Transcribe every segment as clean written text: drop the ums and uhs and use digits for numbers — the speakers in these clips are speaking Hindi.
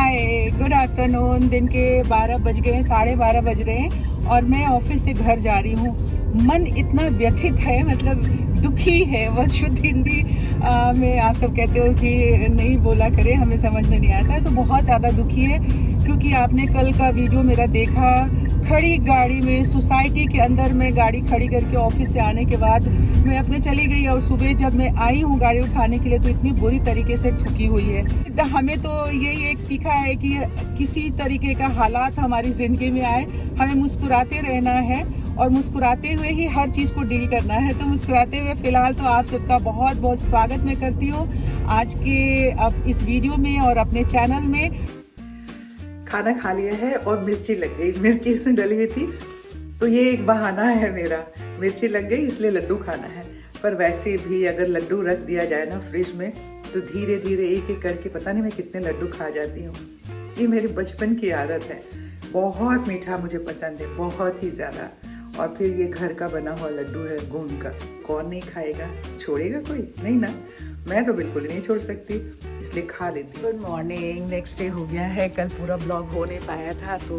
हाय, गुड आफ्टरनून। दिन के 12 बज गए हैं, 12:30 बज रहे हैं और मैं ऑफिस से घर जा रही हूँ। मन इतना व्यथित है, मतलब दुखी है। बस शुद्ध हिंदी में आप सब कहते हो कि नहीं बोला करे, हमें समझ में नहीं आता है, तो बहुत ज़्यादा दुखी है। क्योंकि आपने कल का वीडियो मेरा देखा, खड़ी गाड़ी में सोसाइटी के अंदर में गाड़ी खड़ी करके ऑफिस से आने के बाद मैं अपने चली गई, और सुबह जब मैं आई हूँ गाड़ी उठाने के लिए तो इतनी बुरी तरीके से ठुकी हुई है। हमें तो यही एक सीखा है कि किसी तरीके का हालात हमारी ज़िंदगी में आए, हमें मुस्कुराते रहना है और मुस्कुराते हुए ही हर चीज़ को डील करना है। तो मुस्कुराते हुए फ़िलहाल तो आप सबका बहुत बहुत स्वागत मैं करती हूँ आज के अब इस वीडियो में और अपने चैनल में। खाना खा लिया है और मिर्ची लग गई, मिर्ची इसमें डली हुई थी, तो ये एक बहाना है मेरा, मिर्ची लग गई इसलिए लड्डू खाना है। पर वैसे भी अगर लड्डू रख दिया जाए ना फ्रिज में तो धीरे धीरे एक एक करके पता नहीं मैं कितने लड्डू खा जाती हूँ। ये मेरे बचपन की आदत है। बहुत मीठा मुझे पसंद है, बहुत ही ज़्यादा। और फिर ये घर का बना हुआ लड्डू है गोंद का, कौन नहीं खाएगा, छोड़ेगा कोई नहीं ना। मैं तो बिल्कुल नहीं छोड़ सकती, इसलिए खा लेती हूँ। गुड मॉर्निंग, नेक्स्ट डे हो गया है। कल पूरा ब्लॉग हो नहीं पाया था तो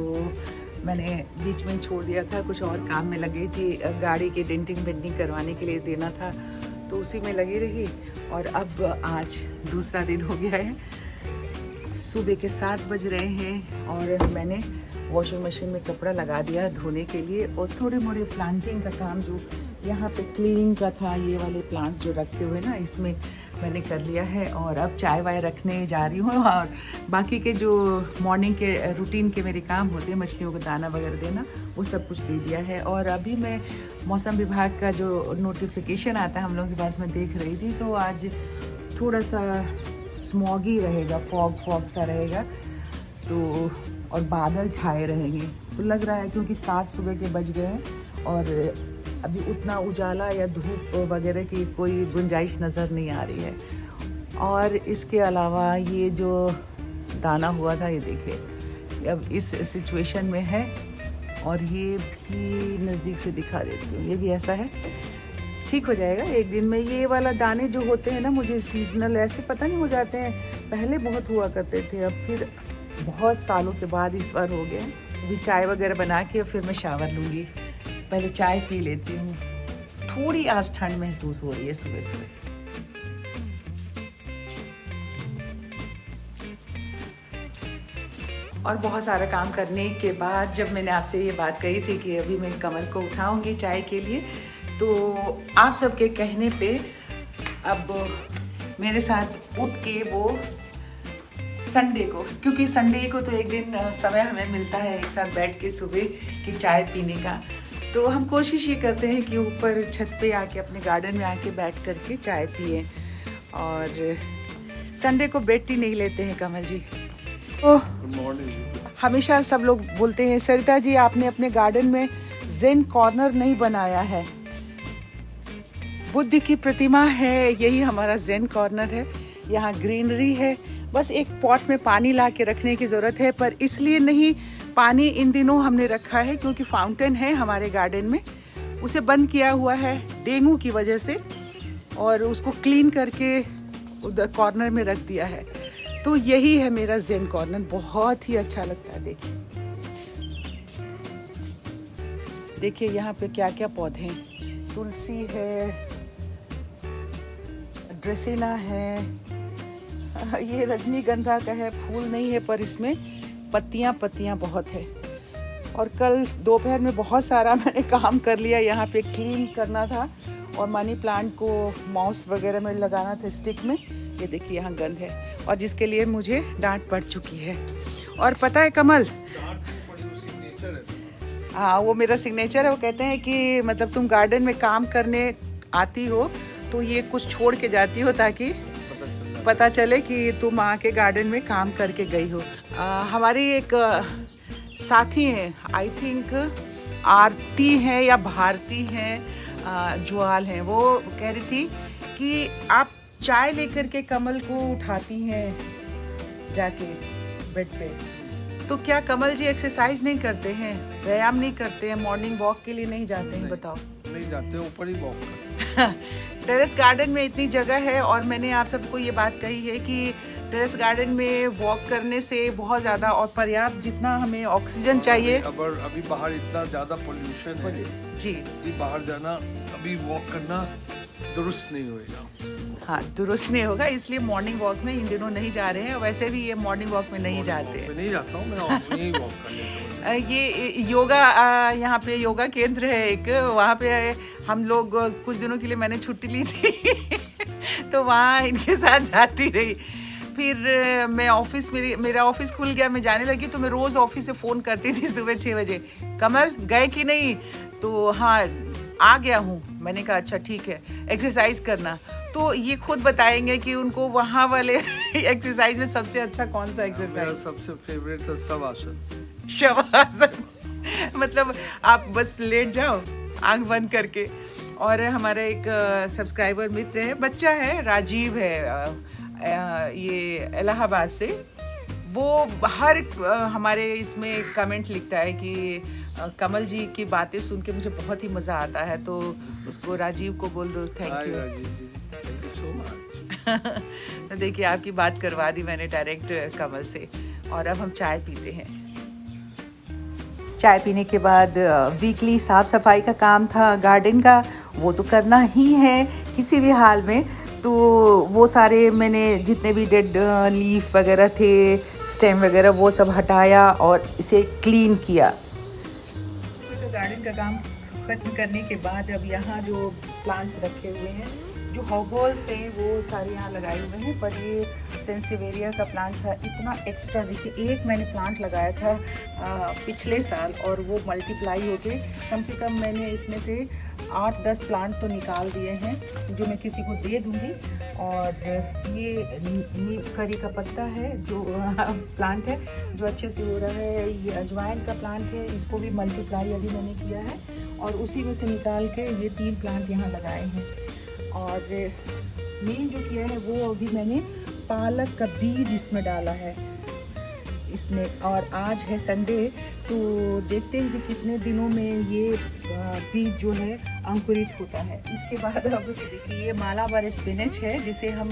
मैंने बीच में छोड़ दिया था, कुछ और काम में लगी थी। गाड़ी की डेंटिंग पेंटिंग करवाने के लिए देना था तो उसी में लगी रही। और अब आज दूसरा दिन हो गया है, सुबह के 7 बज रहे हैं और मैंने वॉशिंग मशीन में कपड़ा लगा दिया धोने के लिए। और थोड़े मोड़े प्लांटिंग का काम जो यहाँ पे क्लीनिंग का था, ये वाले प्लांट्स जो रखे हुए ना, इसमें मैंने कर लिया है। और अब चाय वाय रखने जा रही हूँ और बाकी के जो मॉर्निंग के रूटीन के मेरे काम होते हैं, मछलियों को दाना वगैरह देना, वो सब कुछ दे दिया है। और अभी मैं मौसम विभाग का जो नोटिफिकेशन आता है हम लोगों के पास में देख रही थी, तो आज थोड़ा सा स्मॉगी रहेगा, फॉग सा रहेगा, तो और बादल छाए रहेंगे। तो लग रहा है क्योंकि 7 सुबह के बज गए हैं और अभी उतना उजाला या धूप वगैरह की कोई गुंजाइश नज़र नहीं आ रही है। और इसके अलावा ये जो दाना हुआ था, ये देखिए अब इस सिचुएशन में है। और ये भी नज़दीक से दिखा देती हूँ, ये भी ऐसा है, ठीक हो जाएगा एक दिन में। ये वाला दाने जो होते हैं ना, मुझे सीजनल ऐसे पता नहीं हो जाते हैं, पहले बहुत हुआ करते थे, अब फिर बहुत सालों के बाद इस बार हो गए। अभी चाय वगैरह बना के फिर मैं शावर लूँगी, पहले चाय पी लेती हूँ। थोड़ी आज ठंड महसूस हो रही है सुबह सुबह। और बहुत सारा काम करने के बाद जब मैंने आपसे ये बात कही थी कि अभी मैं कमल को उठाऊंगी चाय के लिए, तो आप सबके कहने पे अब मेरे साथ उठ के वो संडे को, क्योंकि संडे को तो एक दिन समय हमें मिलता है एक साथ बैठ के सुबह की चाय पीने का, तो हम कोशिश ये करते हैं कि ऊपर छत पे आके अपने गार्डन में आके बैठ करके चाय पिए। और संडे को बेटी नहीं लेते हैं कमल जी। तो हमेशा सब लोग बोलते हैं सरिता जी आपने अपने गार्डन में जेन कॉर्नर नहीं बनाया है। बुद्ध की प्रतिमा है, यही हमारा जेन कॉर्नर है। यहाँ ग्रीनरी है, बस एक पॉट में पानी ला के रखने की ज़रूरत है। पर इसलिए नहीं पानी इन दिनों हमने रखा है क्योंकि फाउंटेन है हमारे गार्डन में, उसे बंद किया हुआ है डेंगू की वजह से, और उसको क्लीन करके उधर कॉर्नर में रख दिया है। तो यही है मेरा जेन कॉर्नर, बहुत ही अच्छा लगता है। देखिए यहाँ पे क्या क्या पौधे हैं, तुलसी है, ड्रेसिना है, ये रजनीगंधा का है, फूल नहीं है पर इसमें पत्तियां बहुत है। और कल दोपहर में बहुत सारा मैंने काम कर लिया, यहाँ पे क्लीन करना था और मनी प्लांट को माउस वगैरह में लगाना था स्टिक में। ये देखिए यहाँ गंध है और जिसके लिए मुझे डांट पड़ चुकी है। और पता है कमल, हाँ वो मेरा सिग्नेचर है। वो कहते हैं कि मतलब तुम गार्डन में काम करने आती हो तो ये कुछ छोड़ के जाती हो ताकि पता चले कि तुम आके गार्डन में काम करके गई हो। हमारी एक साथी हैं, आई थिंक आरती हैं या भारती हैं, ज्वाल हैं, वो कह रही थी कि आप चाय लेकर के कमल को उठाती हैं जाके बेड पे, तो क्या कमल जी एक्सरसाइज नहीं करते हैं, व्यायाम नहीं करते हैं, मॉर्निंग वॉक के लिए नहीं जाते हैं? बताओ। नहीं जाते, ऊपर ही वॉक टेरेस गार्डन में इतनी जगह है और मैंने आप सबको ये बात कही है कि टेरेस गार्डन में वॉक करने से बहुत ज़्यादा और पर्याप्त जितना हमें ऑक्सीजन चाहिए। अभी बाहर इतना ज़्यादा पोल्यूशन है जी, कि बाहर जाना, अभी वॉक करना दुरुस्त नहीं होएगा। हाँ, दुरुस्त नहीं होगा, इसलिए मॉर्निंग वॉक में इन दिनों नहीं जा रहे हैं। वैसे भी ये मॉर्निंग वॉक में नहीं जाते हैं। मैं नहीं जाता हूँ, मैं यहीं वॉक कर लेता हूँ। ये योगा, यहाँ पे योगा केंद्र है एक, वहाँ पे हम लोग कुछ दिनों के लिए मैंने छुट्टी ली थी तो वहाँ इनके साथ जाती रही। फिर मैं ऑफिस, मेरा ऑफिस खुल गया, मैं जाने लगी, तो मैं रोज़ ऑफिस से फ़ोन करती थी सुबह 6 बजे, कमल गए कि नहीं? तो हाँ आ गया हूँ। मैंने कहा अच्छा ठीक है, एक्सरसाइज करना। तो ये खुद बताएंगे कि उनको वहाँ वाले एक्सरसाइज में सबसे अच्छा कौन सा एक्सरसाइज? मेरा सबसे फेवरेट है शवासन। शवासन मतलब आप बस लेट जाओ आंख बंद करके। और हमारा एक सब्सक्राइबर मित्र है, बच्चा है, राजीव है, ये इलाहाबाद से, वो हर हमारे इसमें कमेंट लिखता है कि कमल जी की बातें सुन के मुझे बहुत ही मज़ा आता है। तो उसको, राजीव को बोल दो thank you. Rajiv ji, thank you so much. तो देखिए आपकी बात करवा दी मैंने डायरेक्ट कमल से। और अब हम चाय पीते हैं। चाय पीने के बाद वीकली साफ़ सफाई का काम था गार्डन का, वो तो करना ही है किसी भी हाल में। तो वो सारे मैंने जितने भी डेड लीफ वगैरह थे, स्टेम वगैरह, वो सब हटाया और इसे क्लीन किया। तो गार्डन का काम खत्म करने के बाद अब यहाँ जो प्लांट्स रखे हुए हैं, जो हॉबॉल्स हैं वो सारे यहाँ लगाए हुए हैं। पर ये सेंसिवेरिया का प्लांट था, इतना एक्स्ट्रा, देखिए एक मैंने प्लांट लगाया था पिछले साल और वो मल्टीप्लाई हो गए। कम से कम मैंने इसमें से 8-10 प्लांट तो निकाल दिए हैं जो मैं किसी को दे दूँगी। और ये नीम करी का पत्ता है जो प्लांट है जो अच्छे से हो रहा है। ये अजवाइन का प्लांट है, इसको भी मल्टीप्लाई अभी मैंने किया है और उसी में से निकाल के ये 3 प्लांट यहाँ लगाए हैं। और मेन जो किया है वो अभी मैंने पालक का बीज इसमें डाला है इसमें। और आज है संडे, तो देखते हैं कि कितने दिनों में ये बीज जो है अंकुरित होता है। इसके बाद अब देखिए ये मालाबार स्पिनच है, जिसे हम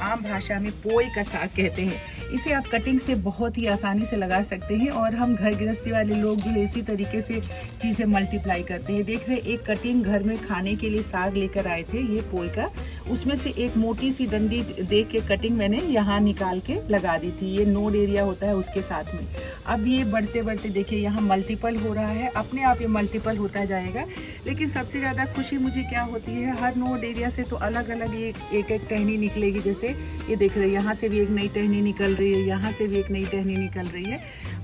आम भाषा में पोई का साग कहते हैं। इसे आप कटिंग से बहुत ही आसानी से लगा सकते हैं और हम घर गृहस्थी वाले लोग जो है इसी तरीके से चीज़ें मल्टीप्लाई करते हैं। देख रहे एक कटिंग घर में खाने के लिए साग लेकर आए थे, ये पोई का, उसमें से एक मोटी सी डंडी दे के कटिंग मैंने यहाँ निकाल के लगा दी थी। ये नोड एरिया होता है उसके साथ में। अब ये बढ़ते बढ़ते देखिए यहाँ मल्टीपल हो रहा है, अपने आप ये मल्टीपल होता जाएगा। लेकिन सबसे ज़्यादा खुशी मुझे क्या होती है, हर नोड एरिया से तो अलग अलग एक टहनी निकलेगी। जैसे ये देख रहे हैं, यहाँ से भी एक नई टहनी निकल रही है, यहाँ से भी एक नई टहनी निकल रही है।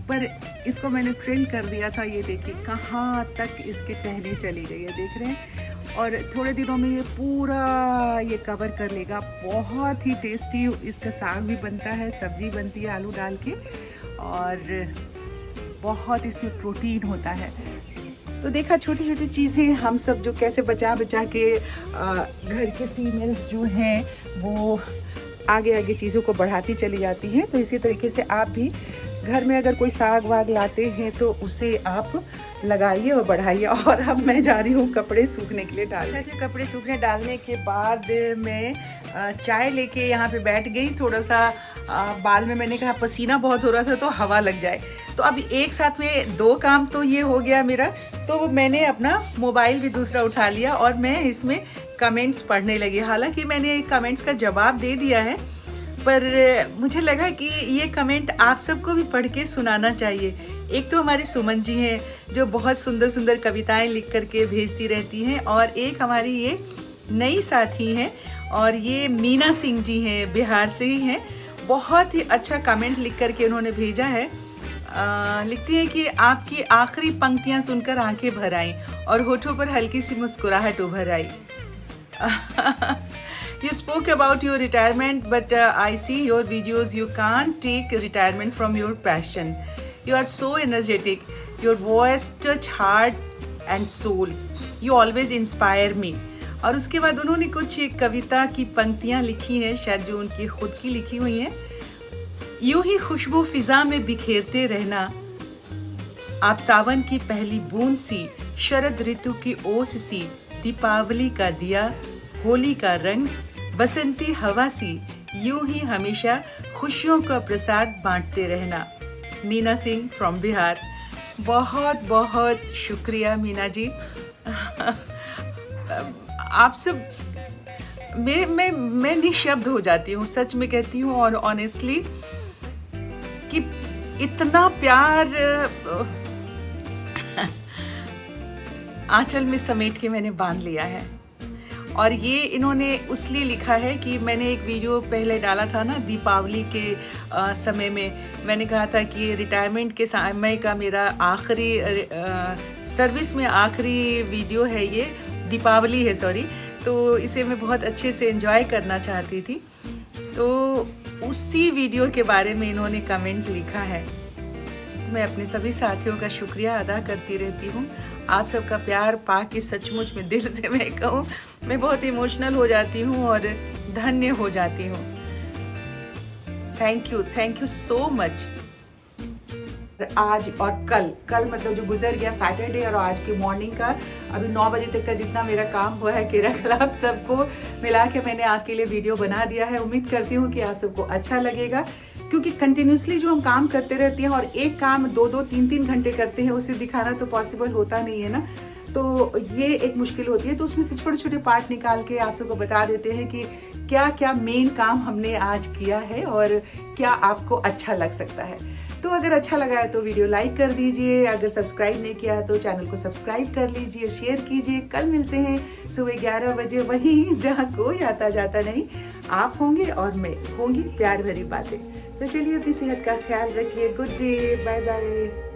पर इसको मैंने ट्रेन कर दिया था, ये देखिए कहाँ तक इसकी टहनी चली गई है, देख रहे हैं। और थोड़े दिनों में ये पूरा ये कवर कर लेगा। बहुत ही टेस्टी इसका साग भी बनता है, सब्जी बनती है आलू डाल के, और बहुत इसमें प्रोटीन होता है। तो देखा छोटी छोटी चीज़ें हम सब जो कैसे बचा बचा के घर के फीमेल्स जो हैं वो आगे आगे चीज़ों को बढ़ाती चली जाती हैं। तो इसी तरीके से आप भी घर में अगर कोई साग वाग लाते हैं तो उसे आप लगाइए और बढ़ाइए। और अब मैं जा रही हूँ कपड़े सूखने के लिए डालने। कपड़े सूखने डालने के बाद मैं चाय लेके यहाँ पे बैठ गई। थोड़ा सा बाल में मैंने कहा पसीना बहुत हो रहा था तो हवा लग जाए। तो अब एक साथ में 2 काम तो ये हो गया मेरा। तो मैंने अपना मोबाइल भी दूसरा उठा लिया और मैं इसमें कमेंट्स पढ़ने लगी। हालांकि मैंने कमेंट्स का जवाब दे दिया है, पर मुझे लगा कि ये कमेंट आप सबको भी पढ़ के सुनाना चाहिए। एक तो हमारी सुमन जी हैं जो बहुत सुंदर सुंदर कविताएं लिख करके भेजती रहती हैं, और एक हमारी ये नई साथी हैं और ये मीना सिंह जी हैं, बिहार से ही हैं। बहुत ही अच्छा कमेंट लिख करके उन्होंने भेजा है। लिखती हैं कि आपकी आखिरी पंक्तियां सुनकर आंखें भर आईं और होठों पर हल्की सी मुस्कुराहट उभर आई। You spoke about your retirement, but I see your videos. You can't take retirement from your passion. You are so energetic. Your voice touch heart and soul. You always inspire me. और उसके बाद उन्होंने कुछ कविता की पंक्तियाँ लिखी हैं, शायद जो उनकी खुद की लिखी हुई हैं। यूं ही खुशबू फिजा में बिखेरते रहना, आप सावन की पहली बूंद सी, शरद ऋतु की ओस सी, दीपावली का दिया, होली का रंग, बसंती हवा सी, यूं ही हमेशा खुशियों का प्रसाद बांटते रहना। मीना सिंह फ्रॉम बिहार। बहुत बहुत शुक्रिया मीना जी। आप सब मैं निशब्द हो जाती हूँ, सच में कहती हूँ, और ऑनेस्टली कि इतना प्यार आंचल में समेट के मैंने बांध लिया है। और ये इन्होंने उसलिए लिखा है कि मैंने एक वीडियो पहले डाला था ना दीपावली के समय में, मैंने कहा था कि रिटायरमेंट के समय का मेरा आखिरी सर्विस में आखिरी वीडियो है, ये दीपावली है सॉरी, तो इसे मैं बहुत अच्छे से एंजॉय करना चाहती थी। तो उसी वीडियो के बारे में इन्होंने कमेंट लिखा है। मैं अपने सभी साथियों का शुक्रिया अदा करती रहती हूँ। आप सबका प्यार पा के सचमुच में दिल से मैं कहूँ, मैं बहुत इमोशनल हो जाती हूँ और धन्य हो जाती हूँ। Thank you so much. आज और कल मतलब जो गुजर गया सैटरडे और आज की मॉर्निंग का अभी 9 बजे तक का जितना मेरा काम हुआ है केरला सबको मिला के मैंने आपके लिए वीडियो बना दिया है। उम्मीद करती हूँ कि आप सबको अच्छा लगेगा, क्योंकि कंटिन्यूसली जो हम काम करते रहते हैं और एक काम 2-2, 3-3 घंटे करते हैं, उसे दिखाना तो पॉसिबल होता नहीं है ना, तो ये एक मुश्किल होती है। तो उसमें से छोटे छोटे पार्ट निकाल के आप सबको बता देते हैं कि क्या क्या मेन काम हमने आज किया है और क्या आपको अच्छा लग सकता है। तो अगर अच्छा लगा है तो वीडियो लाइक कर दीजिए, अगर सब्सक्राइब नहीं किया है तो चैनल को सब्सक्राइब कर लीजिए, शेयर कीजिए। कल मिलते हैं सुबह 11 बजे वहीं जहाँ कोई आता जाता नहीं, आप होंगे और मैं होंगी, प्यार भरी बातें। तो चलिए अपनी सेहत का ख्याल रखिए। Good day, bye bye.